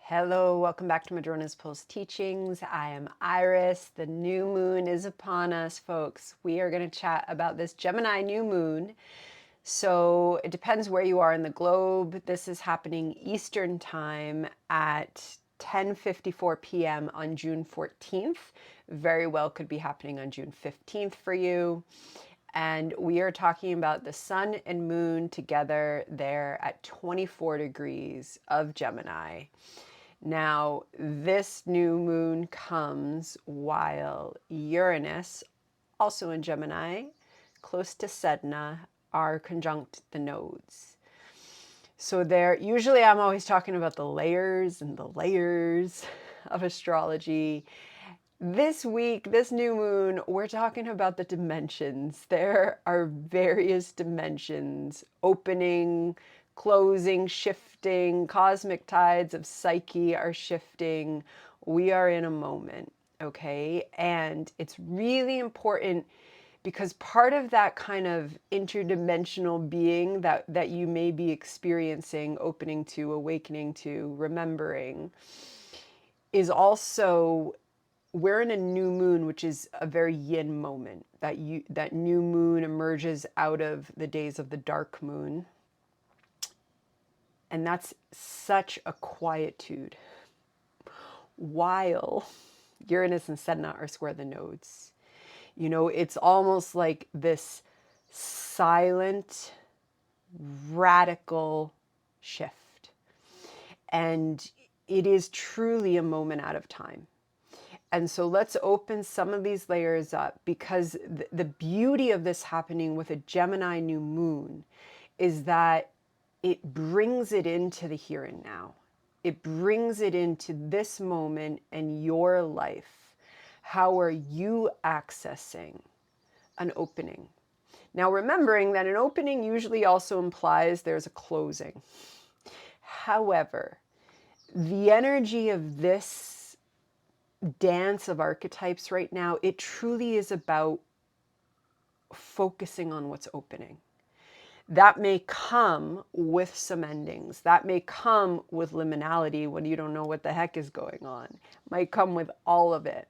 Hello, welcome back to Madrona's Pulse Teachings. I am Iris. The new moon is upon us, folks. We are going to chat about this Gemini new moon. So it depends where you are in the globe. This is happening Eastern time at 10:54 p.m. on June 14th. Very well could be happening on June 15th for you. And we are talking about the sun and moon together there at 24 degrees of Gemini. Now, this new moon comes while Uranus, also in Gemini, close to Sedna, are conjunct the nodes. So usually I'm always talking about the layers and the layers of astrology. This week, this new moon, we're talking about the dimensions. There are various dimensions, opening, closing, shifting, cosmic tides of Psyche are shifting. We are in a moment, okay? And it's really important because part of that kind of interdimensional being that you may be experiencing, opening to, awakening to, remembering, is also we're in a new moon, which is a very yin moment. That new moon emerges out of the days of the dark moon. And that's such a quietude. While Uranus and Sedna are square the nodes. You know, it's almost like this silent, radical shift. And it is truly a moment out of time. And so let's open some of these layers up, because the beauty of this happening with a Gemini new moon is that it brings it into the here and now. It brings it into this moment and your life. How are you accessing an opening? Now, remembering that an opening usually also implies there's a closing. However, the energy of this dance of archetypes right now, it truly is about focusing on what's opening. That may come with some endings. That may come with liminality when you don't know what the heck is going on. It might come with all of it.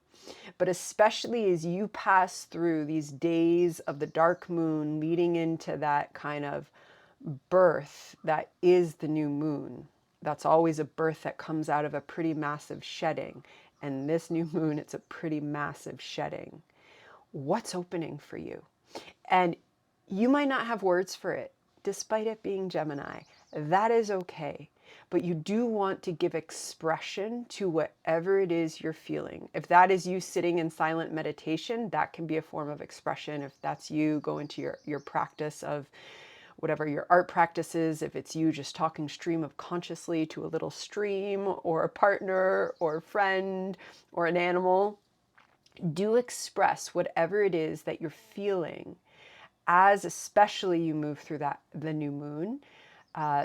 But especially as you pass through these days of the dark moon leading into that kind of birth that is the new moon. That's always a birth that comes out of a pretty massive shedding. And this new moon, it's a pretty massive shedding. What's opening for you? And you might not have words for it, despite it being Gemini. That is okay. But you do want to give expression to whatever it is you're feeling. If that is you sitting in silent meditation, that can be a form of expression. If that's you going to your practice of whatever your art practice is, if it's you just talking stream of consciously to a little stream or a partner or a friend or an animal, do express whatever it is that you're feeling as especially you move through the new moon.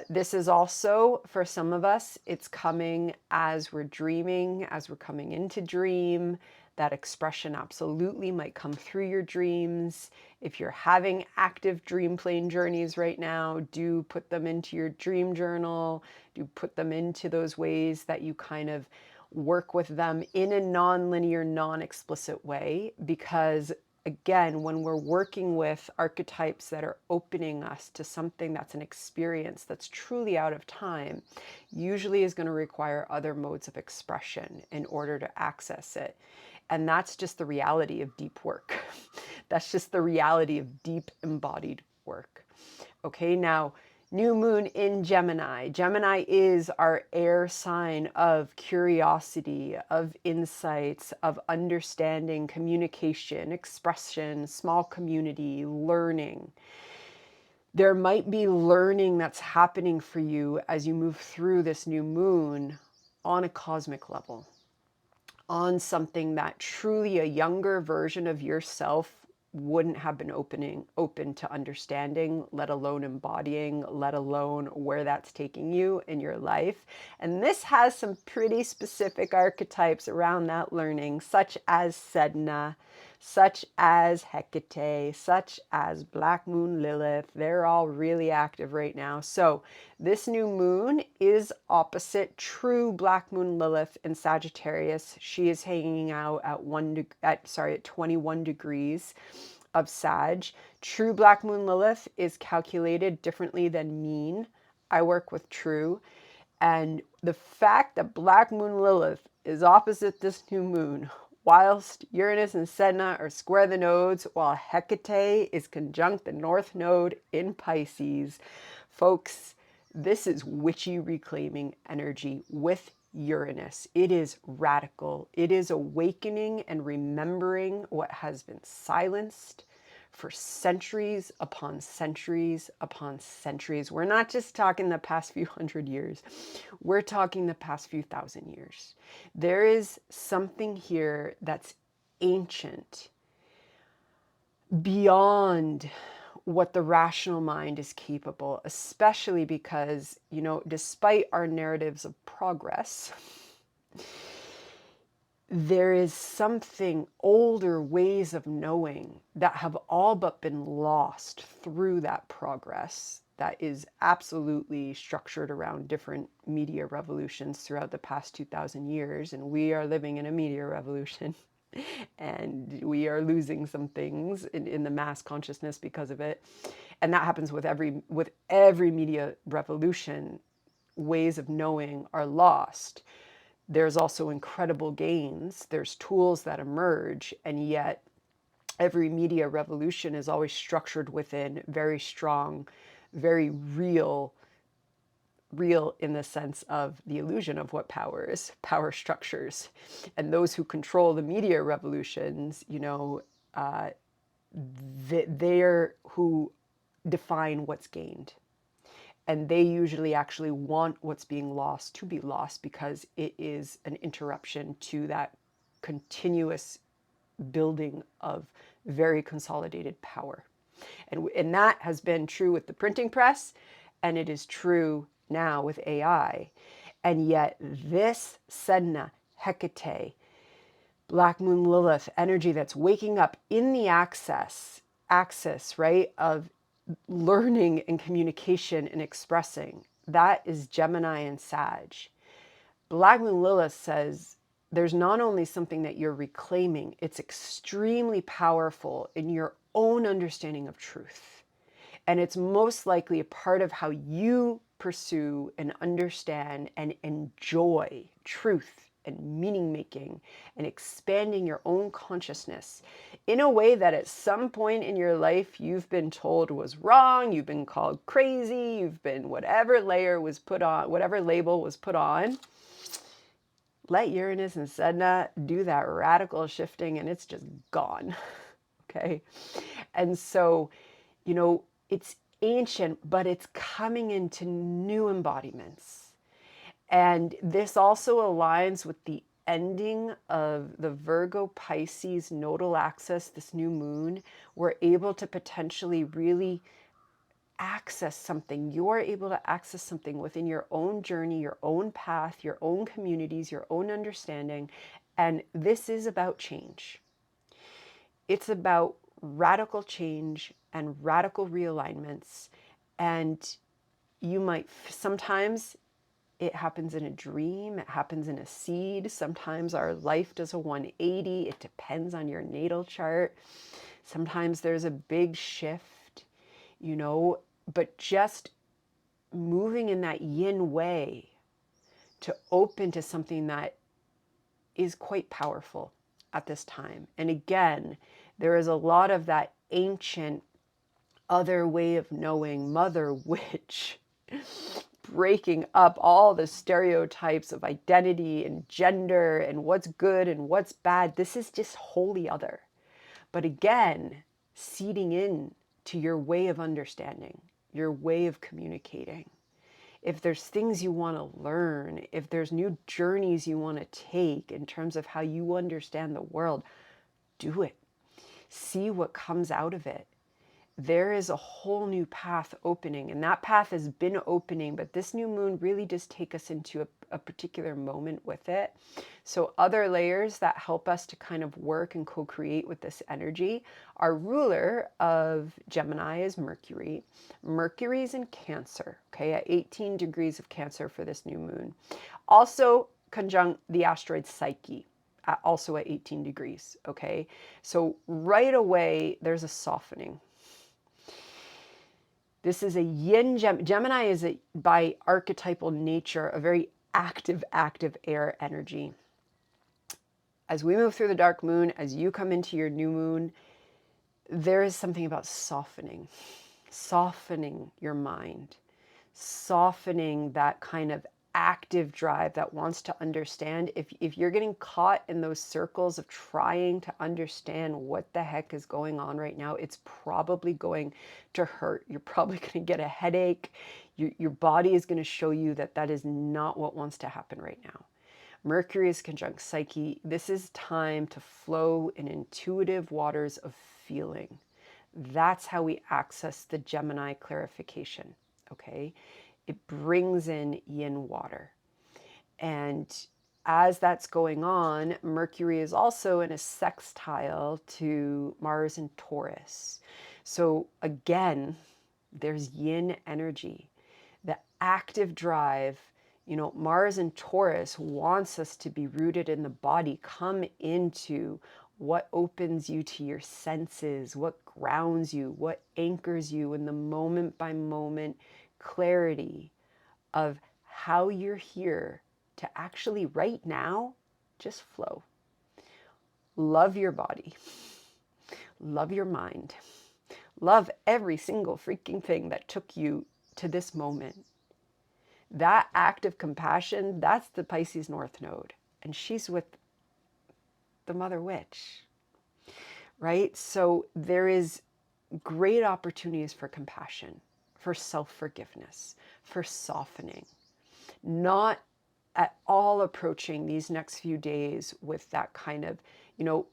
This is also, for some of us, it's coming as we're dreaming, as we're coming into dream. That expression absolutely might come through your dreams. If you're having active dream plane journeys right now, do put them into your dream journal. Do put them into those ways that you kind of work with them in a non-linear, non-explicit way. Because again, when we're working with archetypes that are opening us to something that's an experience that's truly out of time, usually is going to require other modes of expression in order to access it. And that's just the reality of deep work. That's just the reality of deep embodied work. Okay, now, new moon in Gemini. Gemini is our air sign of curiosity, of insights, of understanding, communication, expression, small community, learning. There might be learning that's happening for you as you move through this new moon on a cosmic level, on something that truly a younger version of yourself wouldn't have been open to understanding, let alone embodying, let alone where that's taking you in your life. And this has some pretty specific archetypes around that learning, such as Sedna, such as Hecate, such as Black Moon Lilith. They're all really active right now. So this new moon is opposite true Black Moon Lilith in Sagittarius. She is hanging out at 21 degrees of Sag. True Black Moon Lilith is calculated differently than mean. I work with true. And the fact that Black Moon Lilith is opposite this new moon, whilst Uranus and Sedna are square the nodes, while Hecate is conjunct the north node in Pisces. Folks, this is witchy reclaiming energy with Uranus. It is radical. It is awakening and remembering what has been silenced for centuries upon centuries upon centuries. We're not just talking the past few hundred years. We're talking the past few thousand years. There is something here that's ancient, beyond what the rational mind is capable, especially because, despite our narratives of progress, there is something, older ways of knowing that have all but been lost through that progress that is absolutely structured around different media revolutions throughout the past 2,000 years. And we are living in a media revolution. And we are losing some things in the mass consciousness because of it. And that happens with every media revolution. Ways of knowing are lost. There's also incredible gains. There's tools that emerge, and yet every media revolution is always structured within very strong, very real in the sense of the illusion of what power is, power structures. And those who control the media revolutions, they're who define what's gained. And they usually actually want what's being lost to be lost because it is an interruption to that continuous building of very consolidated power. And that has been true with the printing press, and it is true now with AI. And yet this Sedna, Hecate, Black Moon Lilith energy that's waking up in the axis, right, of learning and communication and expressing, that is Gemini and Sag. Black Moon Lilith says there's not only something that you're reclaiming, it's extremely powerful in your own understanding of truth. And it's most likely a part of how you pursue and understand and enjoy truth and meaning making and expanding your own consciousness in a way that at some point in your life you've been told was wrong, you've been called crazy, you've been whatever layer was put on, whatever label was put on. Let Uranus and Sedna do that radical shifting and it's just gone. Okay. And so, it's ancient, but it's coming into new embodiments. And this also aligns with the ending of the Virgo Pisces nodal axis, this new moon. We're able to potentially really access something. You're able to access something within your own journey, your own path, your own communities, your own understanding. And this is about change. It's about radical change and radical realignments. And you might sometimes it happens in a dream, it happens in a seed. Sometimes our life does a 180. It depends on your natal chart. Sometimes there's a big shift, but just moving in that yin way to open to something that is quite powerful at this time. And again, there is a lot of that ancient other way of knowing, mother witch, breaking up all the stereotypes of identity and gender and what's good and what's bad. This is just wholly other. But again, seeding in to your way of understanding, your way of communicating. If there's things you want to learn, if there's new journeys you want to take in terms of how you understand the world, do it. See what comes out of it. there is a whole new path opening, and that path has been opening, but this new moon really does take us into a particular moment with it. So other layers that help us to kind of work and co-create with this energy, our ruler of Gemini is Mercury. Mercury is in Cancer, okay, at 18 degrees of Cancer for this new moon. Also conjunct the asteroid Psyche, also at 18 degrees, okay? So right away, there's a softening. This is a yin Gemini is by archetypal nature a very active air energy. As we move through the dark moon, as you come into your new moon, there is something about softening your mind, softening that kind of active drive that wants to understand. If you're getting caught in those circles of trying to understand what the heck is going on right now, it's probably going to hurt. You're probably going to get a headache. Your body is going to show you that that is not what wants to happen right now. Mercury is conjunct Psyche. This is time to flow in intuitive waters of feeling. That's how we access the Gemini clarification, okay? It brings in yin water. And as that's going on, Mercury is also in a sextile to Mars and Taurus. So again, there's yin energy, the active drive. You know, Mars and Taurus wants us to be rooted in the body, come into what opens you to your senses, what grounds you, what anchors you in the moment by moment clarity of how you're here to actually right now just flow. Love your body, love your mind, love every single freaking thing that took you to this moment. That act of compassion, that's the Pisces North Node. And she's with the Mother Witch, right? So there is great opportunities for compassion, for self-forgiveness, for softening. Not at all approaching these next few days with that kind of, you know,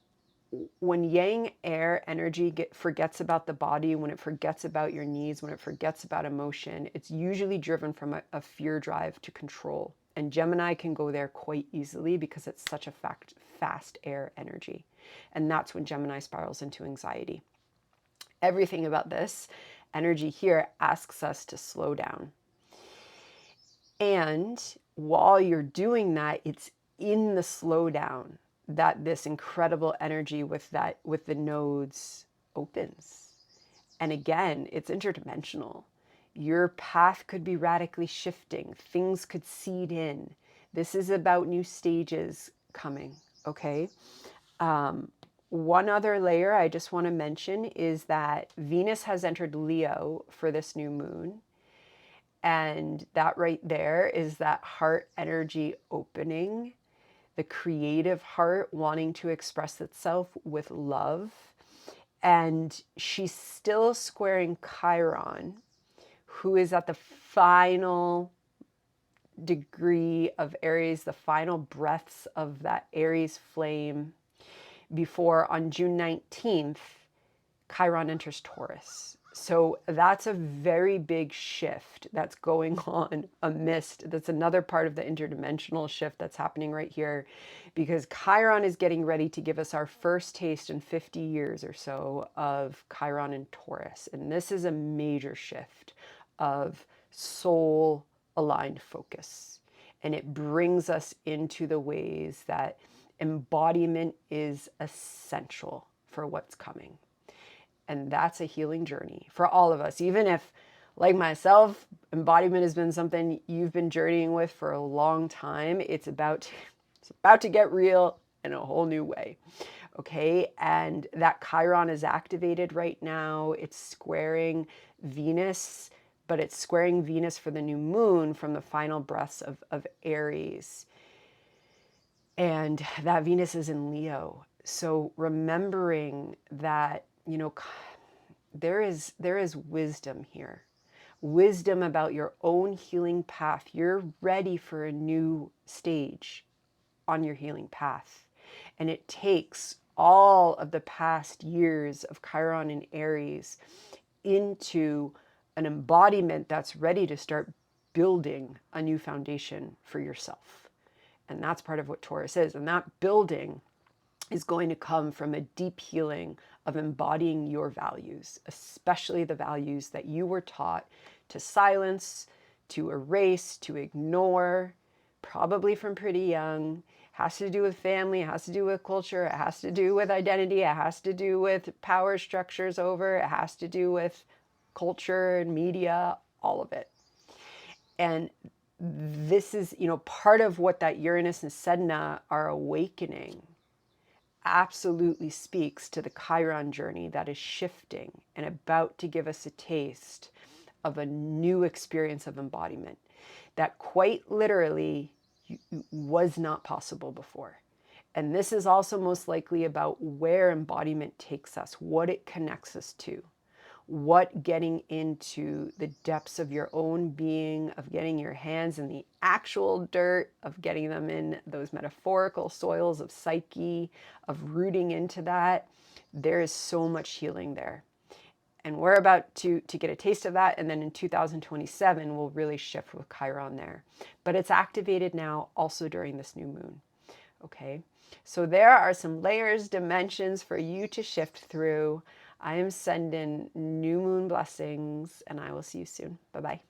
when yang air energy forgets about the body, when it forgets about your needs, when it forgets about emotion, it's usually driven from a fear drive to control. And Gemini can go there quite easily because it's such a fast air energy. And that's when Gemini spirals into anxiety. Everything about this energy here asks us to slow down. And while you're doing that, it's in the slowdown that this incredible energy with the nodes opens. And again, it's interdimensional. Your path could be radically shifting. Things could seed in. This is about new stages coming, okay? One other layer I just want to mention is that Venus has entered Leo for this new moon. And that right there is that heart energy opening, the creative heart wanting to express itself with love. And she's still squaring Chiron, who is at the final degree of Aries, the final breaths of that Aries flame, before on June 19th, Chiron enters Taurus. So that's a very big shift that's going on amidst, that's another part of the interdimensional shift that's happening right here, because Chiron is getting ready to give us our first taste in 50 years or so of Chiron and Taurus. And this is a major shift of soul aligned focus. And it brings us into the ways that embodiment is essential for what's coming. And that's a healing journey for all of us. Even if, like myself, embodiment has been something you've been journeying with for a long time, it's about to get real in a whole new way. Okay, and that Chiron is activated right now. It's squaring Venus, but it's squaring Venus for the new moon from the final breaths of Aries. And that Venus is in Leo. So remembering that, you know, there is wisdom here. Wisdom about your own healing path. You're ready for a new stage on your healing path. And it takes all of the past years of Chiron and Aries into an embodiment that's ready to start building a new foundation for yourself. And that's part of what Taurus is. And that building is going to come from a deep healing of embodying your values, especially the values that you were taught to silence, to erase, to ignore, probably from pretty young. Has to do with family, it has to do with culture, it has to do with identity, it has to do with power structures over, it has to do with culture and media, all of it. And this is, part of what that Uranus and Sedna are awakening absolutely speaks to the Chiron journey that is shifting and about to give us a taste of a new experience of embodiment that quite literally was not possible before. And this is also most likely about where embodiment takes us, what it connects us to, what getting into the depths of your own being, of getting your hands in the actual dirt, of getting them in those metaphorical soils of psyche, of rooting into that. There is so much healing there. And we're about to get a taste of that. And then in 2027, we'll really shift with Chiron there. But it's activated now also during this new moon. Okay, so there are some layers, dimensions for you to shift through. I am sending new moon blessings, and I will see you soon. Bye-bye.